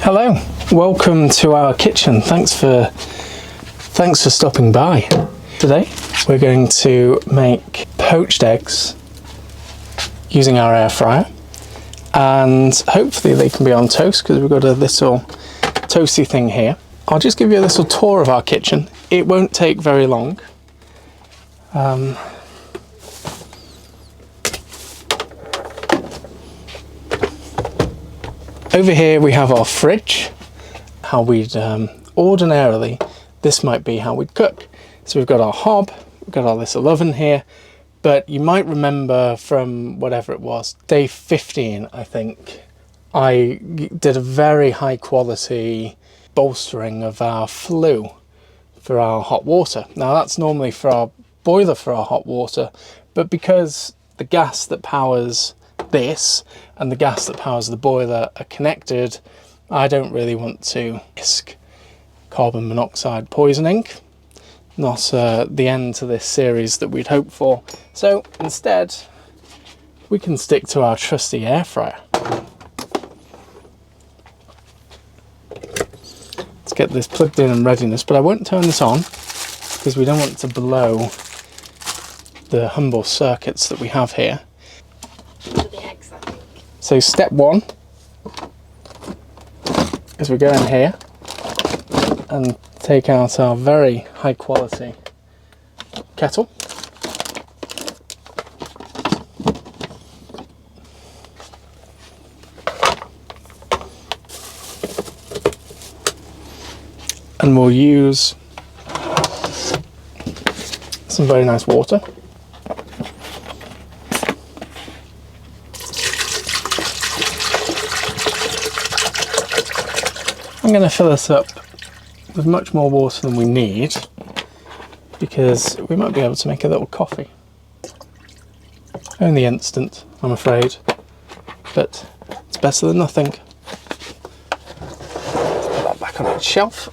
Hello, welcome to our kitchen. Thanks for stopping by. Today we're going to make poached eggs using our air fryer, and hopefully they can be on toast because we've got a little toasty thing here. I'll just give you a little tour of our kitchen. It won't take very long. Over here we have our fridge. How we'd ordinarily, this might be how we'd cook. So we've got our hob, we've got our little oven here, but you might remember from whatever it was, day 15 I think, I did a very high quality bolstering of our flue for our hot water. Now that's normally for our boiler for our hot water, but because the gas that powers this and the gas that powers the boiler are connected, I don't really want to risk carbon monoxide poisoning. Not the end to this series that we'd hoped for. So instead, we can stick to our trusty air fryer. Let's get this plugged in and readiness, but I won't turn this on because we don't want to blow the humble circuits that we have here. So step one is we go in here and take out our very high quality kettle. And we'll use some very nice water. I'm going to fill this up with much more water than we need because we might be able to make a little coffee. Only instant, I'm afraid, but it's better than nothing. Let's put that back on its shelf.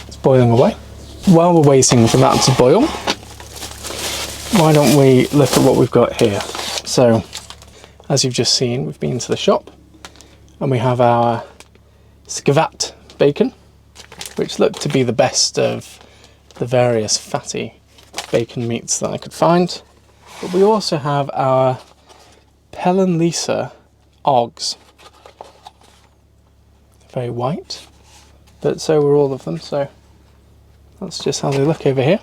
It's boiling away. While we're waiting for that to boil, why don't we look at what we've got here? So, as you've just seen, we've been to the shop and we have our scavat bacon, which looked to be the best of the various fatty bacon meats that I could find. But we also have our Pellenlisa Oggs. Very white, but so were all of them, so that's just how they look over here.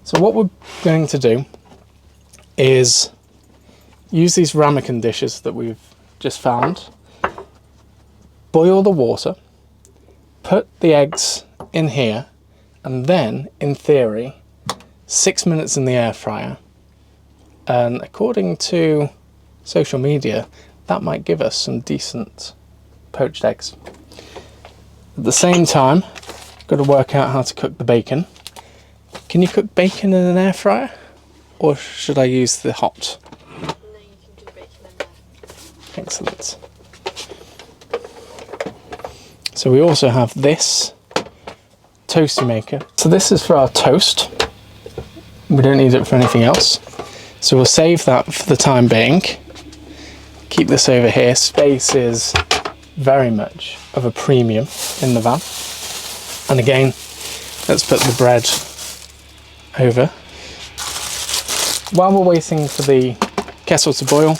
So what we're going to do is use these ramekin dishes that we've just found, boil the water, put the eggs in here, and then, in theory, 6 minutes in the air fryer. And according to social media, that might give us some decent poached eggs. At the same time, got to work out how to cook the bacon. Can you cook bacon in an air fryer? Or should I use the hot? Excellent. So we also have this toasty maker. So this is for our toast. We don't need it for anything else. So we'll save that for the time being. Keep this over here. Space is very much of a premium in the van. And again, let's put the bread over. While we're waiting for the kettle to boil,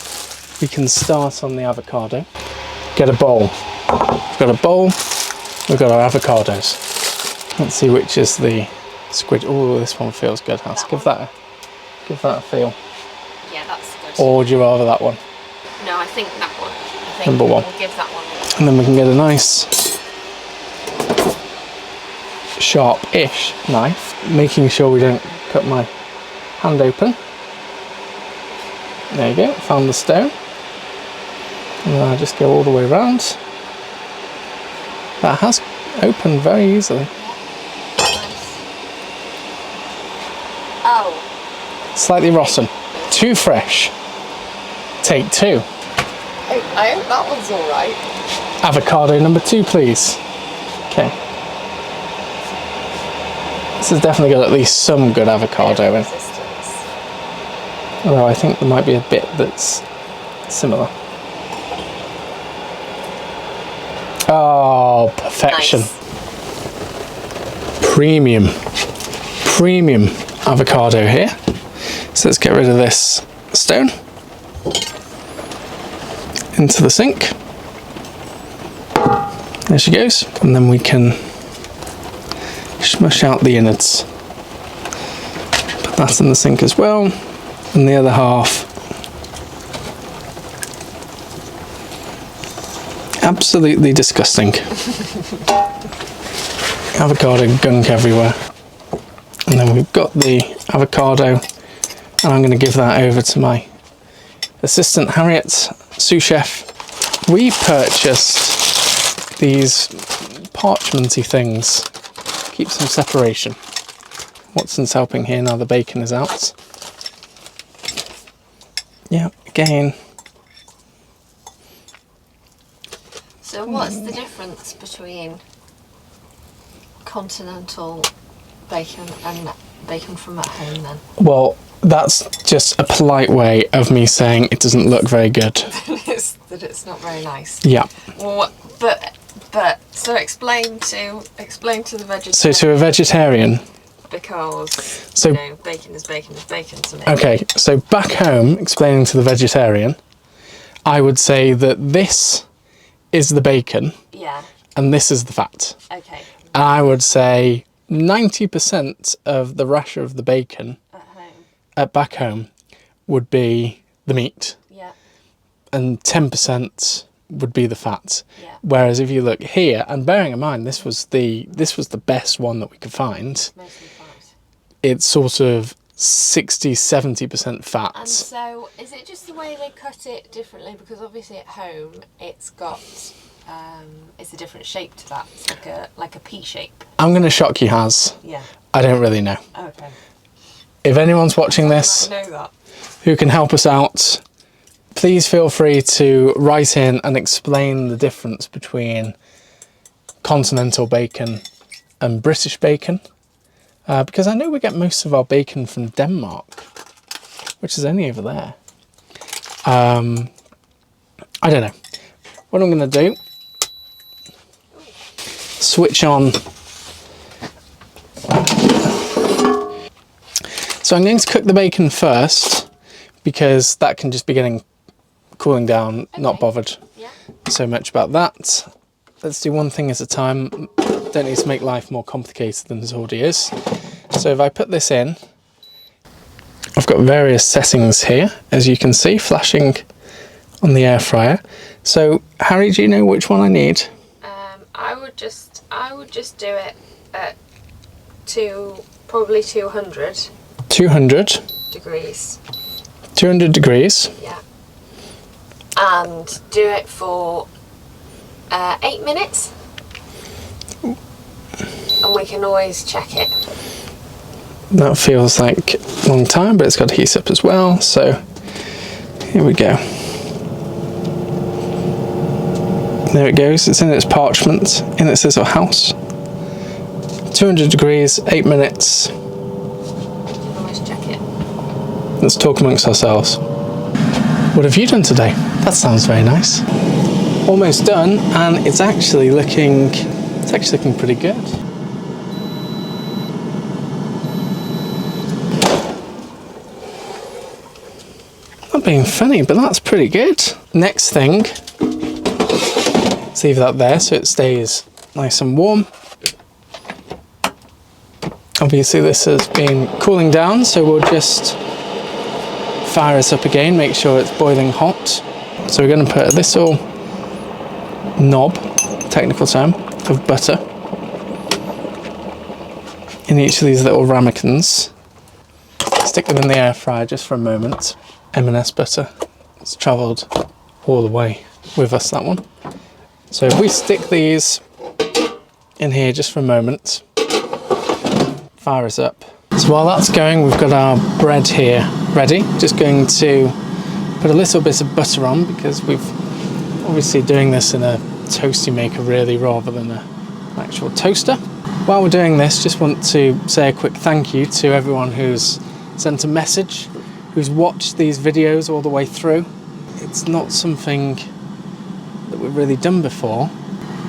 we can start on the avocado. Get a bowl. We've got a bowl, we've got our avocados. Let's see which is the squid. Oh, this one feels good, Hans. Give that a feel. Yeah, that's good. Or would you rather that one? No, I think that one. I think Number one. We'll give that one. And then we can get a nice sharp-ish knife, making sure we don't cut my hand open. There you go, found the stone. And I'll just go all the way around. That has opened very easily. Nice. Oh. Slightly rotten. Too fresh. Take two. I hope that one's alright. Avocado number 2, please. Okay. This has definitely got at least some good avocado in. Resistance. Although I think there might be a bit that's Similar. Oh, perfection. Nice. Premium avocado here. So let's get rid of this stone. Into the sink. There she goes. And then we can smush out the innards. Put that in the sink as well. And the other half. Absolutely disgusting. Avocado gunk everywhere. And then we've got the avocado, and I'm going to give that over to my assistant Harriet, sous chef. We purchased these parchmenty things, keep some separation. Watson's helping here now the bacon is out. Yeah, again. So what's the difference between continental bacon and bacon from at home then? Well, that's just a polite way of me saying it doesn't look very good. that it's not very nice. Yeah. Well, but so explain to the vegetarian. So to a vegetarian, because so, you know, bacon is bacon to me. Okay, so back home, explaining to the vegetarian, I would say that this is the bacon. Yeah. And this is the fat. Okay. And I would say 90% of the rasher of the bacon at back home would be the meat. Yeah. And 10% would be the fat. Yeah. Whereas if you look here, and bearing in mind this was the best one that we could find. Mostly fat. It's sort of 60-70% fat. And so is it just the way they cut it differently? Because obviously at home it's got it's a different shape to that. It's like a pea shape. I'm going to shock you, Haz. Yeah. I don't really know. Okay. If anyone's watching this I know that. who can help us out, please feel free to write in and explain the difference between continental bacon and British bacon. Because I know we get most of our bacon from Denmark, which is only over there. I don't know. What I'm going to do, switch on. So I'm going to cook the bacon first, because that can just be cooling down, Okay. not bothered Yeah. so much about that. Let's do one thing at a time. Don't need to make life more complicated than it already is. So if I put this in, I've got various settings here, as you can see, flashing on the air fryer. So Harry, do you know which one I need? I would just do it at probably 200 200. degrees. 200 degrees. Yeah. And do it for 8 minutes. And we can always check it. That feels like a long time, but it's got heat up as well. So here we go. There it goes. It's in its parchment, in its little house. 200 degrees, 8 minutes. Always check it. Let's talk amongst ourselves. What have you done today? That sounds very nice. Almost done, and it's actually looking pretty good. Not being funny, but that's pretty good. Next thing, let's leave that there so it stays nice and warm. Obviously this has been cooling down, so we'll just fire it up again, make sure it's boiling hot. So we're going to put a little knob, technical term, of butter in each of these little ramekins. Stick them in the air fryer just for a moment. M&S butter. It's travelled all the way with us, that one. So if we stick these in here just for a moment, fire us up. So while that's going, we've got our bread here ready. Just going to put a little bit of butter on, because we've obviously doing this in a toasty maker really, rather than an actual toaster. While we're doing this, just want to say a quick thank you to everyone who's sent a message, who's watched these videos all the way through. it's not something that we've really done before,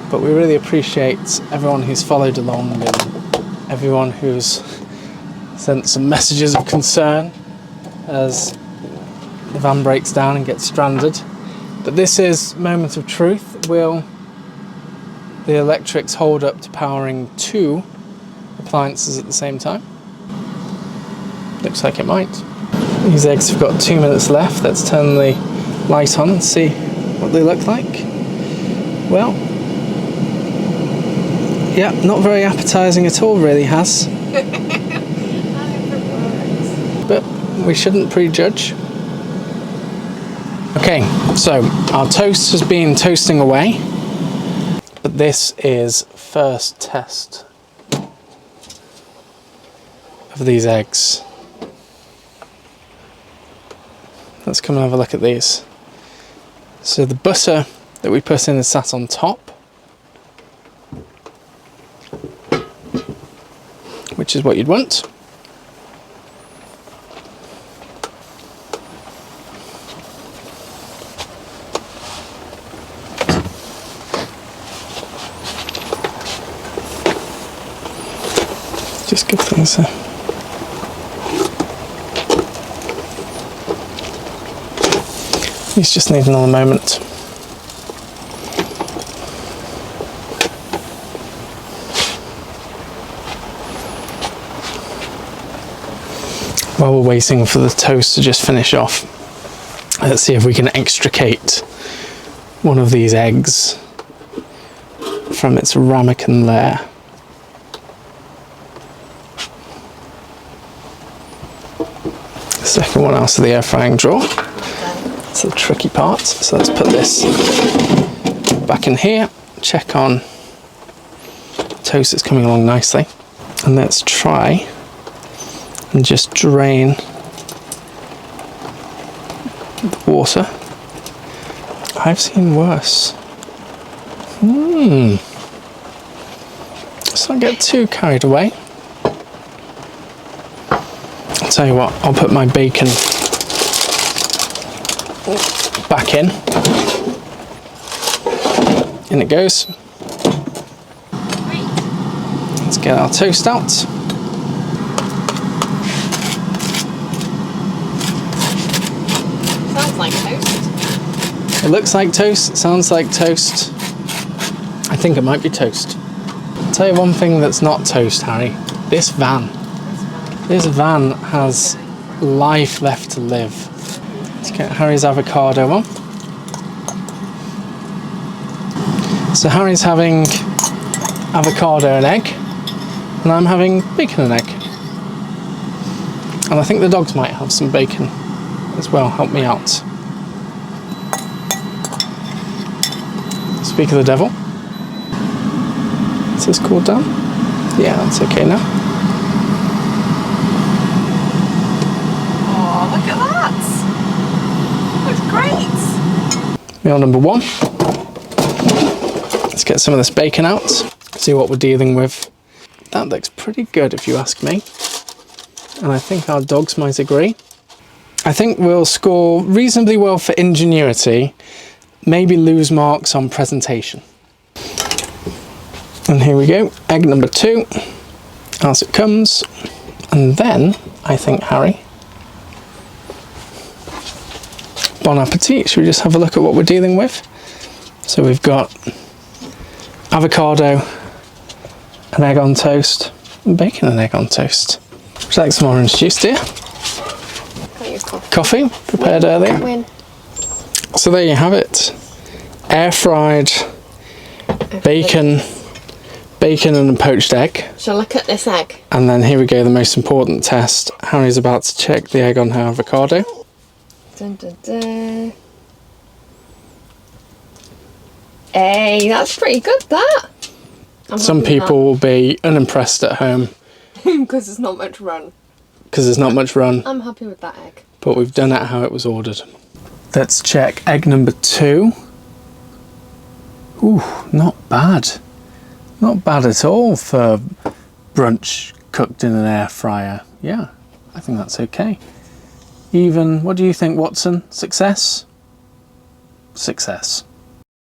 but we really appreciate everyone who's followed along and everyone who's sent some messages of concern as the van breaks down and gets stranded. But this is moment of truth. Will the electrics hold up to powering 2 appliances at the same time? Looks like it might. These eggs have got 2 minutes left. Let's turn the light on and see what they look like. Well, yeah, not very appetizing at all, really has. But we shouldn't prejudge. Okay, so our toast has been toasting away, but this is first test of these eggs. Let's come and have a look at these. So the butter that we put in is sat on top, which is what you'd want. Just give things a... These just need another moment. While we're waiting for the toast to just finish off, let's see if we can extricate one of these eggs from its ramekin lair. Second one out of the air frying drawer. That's the tricky part. So let's put this back in here, check on toast that's coming along nicely, and let's try and just drain the water. I've seen worse. Let's not get too carried away. I'll tell you what, I'll put my bacon back in. In it goes. Let's get our toast out. Sounds like toast. It looks like toast, it sounds like toast. I think it might be toast. I'll tell you one thing that's not toast, Harry. This van. This van has life left to live. Let's get Harry's avocado on. So Harry's having avocado and egg, and I'm having bacon and egg. And I think the dogs might have some bacon as well. Help me out. Speak of the devil. Is this cooled down? Yeah, that's okay now. Oh, look at that! Looks great! Meal number 1. Let's get some of this bacon out, see what we're dealing with. That looks pretty good if you ask me. And I think our dogs might agree. I think we'll score reasonably well for ingenuity, maybe lose marks on presentation. And here we go, egg number 2, as it comes. And then, I think, Harry, bon appetit. Should we just have a look at what we're dealing with? So we've got avocado, an egg on toast, and bacon and egg on toast. Would you like some orange juice, dear? Got your coffee. Coffee, prepared earlier. Win. So there you have it. Air fried bacon and a poached egg. Shall I cut this egg? And then here we go, the most important test. Harry's about to check the egg on her avocado. Dun, dun, dun. Hey, that's pretty good, that. Some people will be unimpressed at home because there's not much run. because there's not much run, I'm happy with that egg. but we've done it how it was ordered. Let's check egg number 2. Ooh, not bad. Not bad at all for brunch cooked in an air fryer. Yeah, I think that's okay. Even, what do you think, Watson? Success? success.